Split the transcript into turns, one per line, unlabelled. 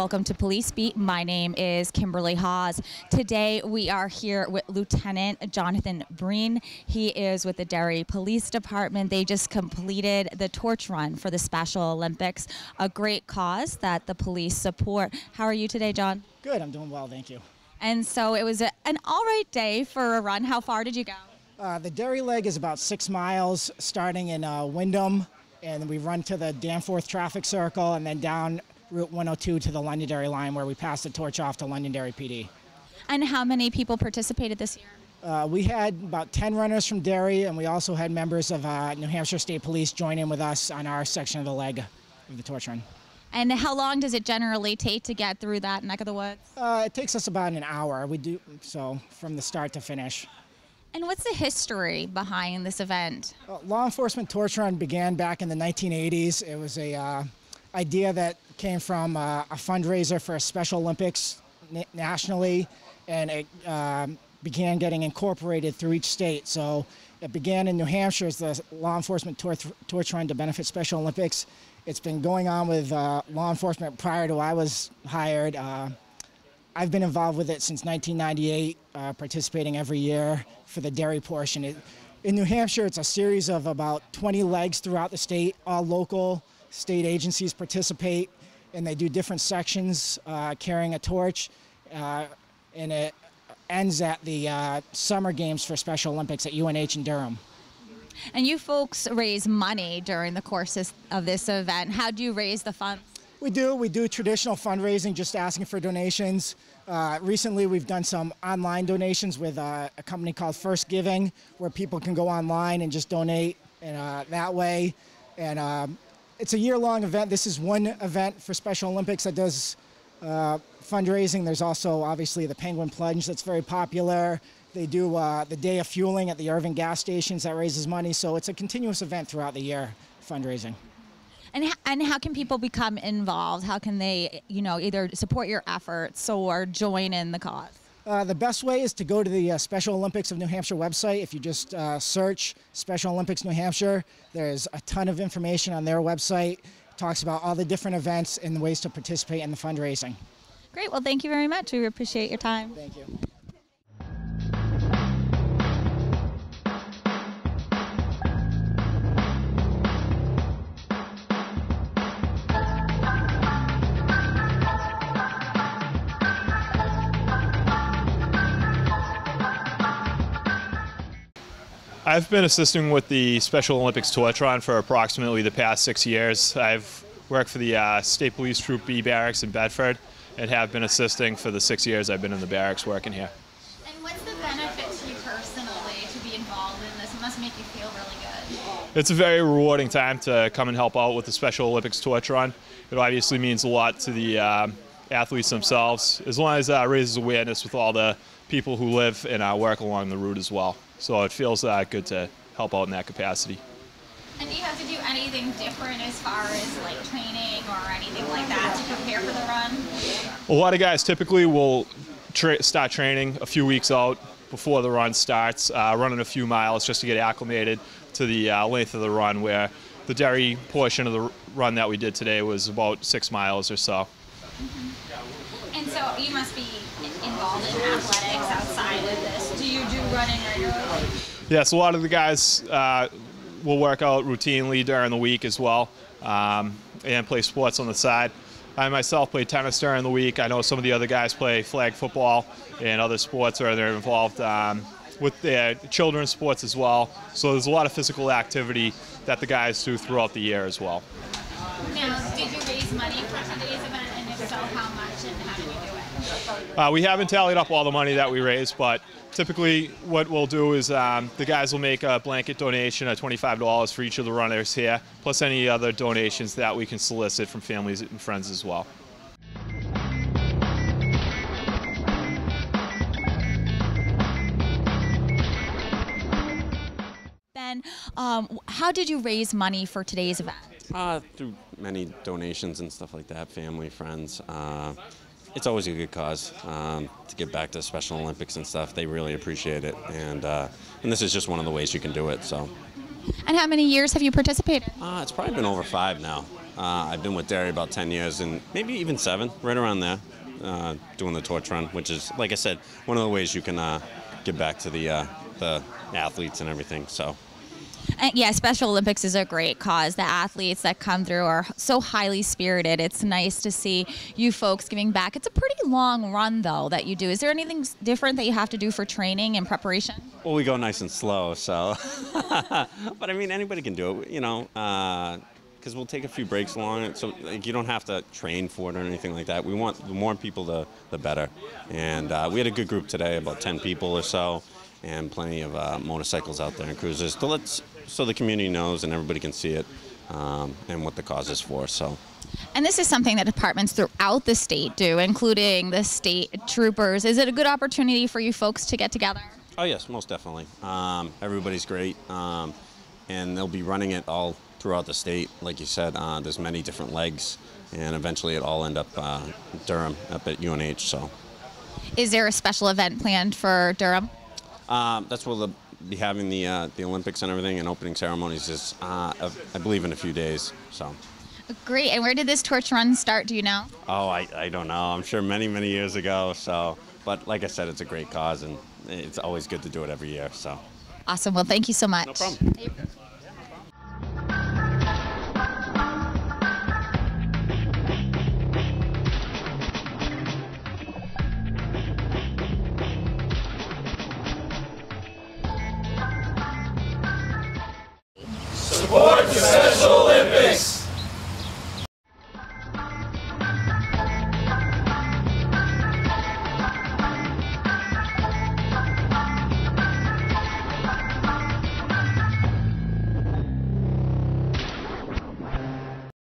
welcome to Police Beat. My name is Kimberley Haas. Today we are here with Lieutenant Jonathan Breen. He is with the Derry Police Department. They just completed the torch run for the Special Olympics, a great cause that the police support. How are you today, John?
Good, I'm doing well, thank you.
And so it was an all right day for a run. How far did you go?
The Derry leg is about 6 miles, starting in Wyndham, and we run to the Danforth traffic circle and then down Route 102 to the Londonderry line, where we pass the torch off to Londonderry PD.
And how many people participated this year?
We had about 10 runners from Derry, and we also had members of New Hampshire State Police join in with us on our section of the leg of the torch run.
And how long does it generally take to get through that neck of the woods?
It takes us about an hour. We do so from the start to finish.
And what's the history behind this event?
Law enforcement torch run began back in the 1980s. It was a idea that came from a fundraiser for Special Olympics nationally, and it began getting incorporated through each state. So it began in New Hampshire as the law enforcement torch run to benefit Special Olympics. It's been going on with law enforcement prior to I was hired. I've been involved with it since 1998, participating every year for the Derry portion. In New Hampshire, it's a series of about 20 legs throughout the state. All local state agencies participate, and they do different sections carrying a torch, and it ends at the Summer Games for Special Olympics at UNH in Durham.
And you folks raise money during the course of this event. How do you raise the funds?
We do traditional fundraising, just asking for donations. Recently, we've done some online donations with a company called First Giving, where people can go online and just donate that way. And it's a year-long event. This is one event for Special Olympics that does fundraising. There's also, obviously, the Penguin Plunge that's very popular. They do the Day of Fueling at the Irving gas stations that raises money. So it's a continuous event throughout the year, fundraising.
And how can people become involved? How can they, either support your efforts or join in the cause?
The best way is to go to the Special Olympics of New Hampshire website. If you just search Special Olympics New Hampshire, there's a ton of information on their website. It talks about all the different events and the ways to participate in the fundraising.
Great. Well, thank you very much. We appreciate your time.
Thank you.
I've been assisting with the Special Olympics torch run for approximately the past 6 years. I've worked for the State Police Troop B barracks in Bedford and have been assisting for the 6 years I've been in the barracks working here.
And what's the benefit to you personally to be involved in this? It must make you feel really good.
It's a very rewarding time to come and help out with the Special Olympics torch run. It obviously means a lot to the athletes themselves, as long as it raises awareness with all the people who live and work along the route as well. So it feels good to help out in that capacity.
And do you have to do anything different as far as like training or anything like that to prepare for the run?
A lot of guys typically will start training a few weeks out before the run starts, running a few miles just to get acclimated to the length of the run, where the Derry portion of the run that we did today was about 6 miles or so.
Mm-hmm. And so you must be involved in athletics outside of this. Do you do running regularly?
Yes, a lot of the guys will work out routinely during the week as well, and play sports on the side. I myself play tennis during the week. I know some of the other guys play flag football and other sports, or they're involved with their children's sports as well. So there's a lot of physical activity that the guys do throughout the year as well.
Now, did you raise money for today's event, and if so, how much, and how did you do it?
We haven't tallied up all the money that we raised, but typically what we'll do is the guys will make a blanket donation of $25 for each of the runners here, plus any other donations that we can solicit from families and friends as well.
Ben, how did you raise money for today's event?
Through many donations and stuff like that, family, friends. It's always a good cause to give back to Special Olympics and stuff. They really appreciate it, and this is just one of the ways you can do it. So.
And how many years have you participated?
It's probably been over 5 now. I've been with Derry about 10 years, and maybe even 7, right around there, doing the torch run, which is, like I said, one of the ways you can give back to the athletes and everything. So.
And yeah, Special Olympics is a great cause. The athletes that come through are so highly spirited. It's nice to see you folks giving back. It's a pretty long run, though, that you do. Is there anything different that you have to do for training and preparation?
Well, we go nice and slow, so. But I mean, anybody can do it, because we'll take a few breaks along it, so like, you don't have to train for it or anything like that. We want the more people, the better. And we had a good group today, about 10 people or so, and plenty of motorcycles out there and cruisers. So the community knows and everybody can see it and what the cause is for. So.
And this is something that departments throughout the state do, including the state troopers. Is it a good opportunity for you folks to get together?
Oh, yes, most definitely. Everybody's great, and they'll be running it all throughout the state. Like you said, there's many different legs, and eventually it all end up Durham, up at UNH. So.
Is there a special event planned for Durham?
That's where they'll be having the Olympics and everything, and opening ceremonies is, I believe, in a few days. So.
Great. And where did this torch run start? Do you know?
Oh, I don't know. I'm sure many, many years ago. So, but like I said, it's a great cause, and it's always good to do it every year. So.
Awesome. Well, thank you so much.
No problem.